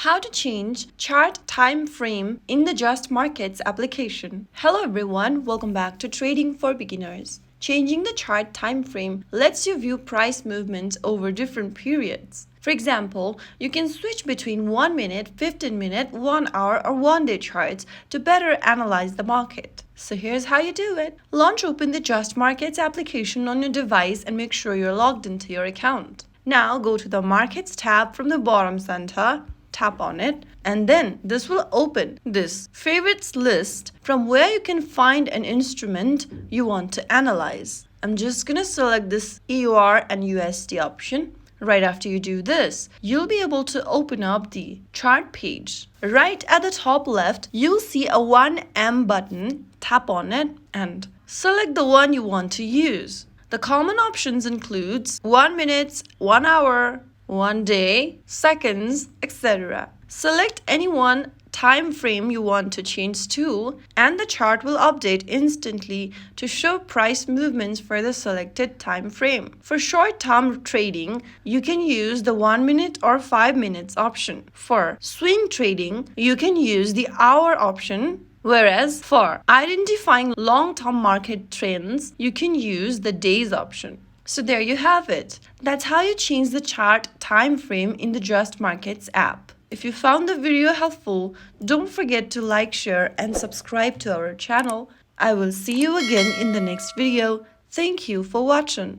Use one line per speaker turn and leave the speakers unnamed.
How to change chart time frame in the JustMarkets application. Hello everyone, welcome back to Trading for Beginners. Changing the chart time frame lets you view price movements over different periods. For example, you can switch between 1 minute, 15 minute, 1 hour or 1 day charts to better analyze the market. So here's how you do it. Launch open the JustMarkets application on your device and make sure you're logged into your account. Now go to the Markets tab from the bottom center. Tap on it, and then this will open this favorites list from where you can find an instrument you want to analyze. I'm just gonna select this EUR and USD option. Right after you do this, you'll be able to open up the chart page. Right at the top left, you'll see a 1M button. Tap on it and select the one you want to use. The common options includes 1 minute, 1 hour, 1 day, seconds, etc. Select any one time frame you want to change to, and the chart will update instantly to show price movements for the selected time frame. For short-term trading, you can use the 1 minute or 5 minutes option. For swing trading, you can use the hour option. Whereas for identifying long-term market trends, you can use the days option. So there you have it. That's how you change the chart time frame in the JustMarkets app. If you found the video helpful, don't forget to like, share, and subscribe to our channel. I will see you again in the next video. Thank you for watching.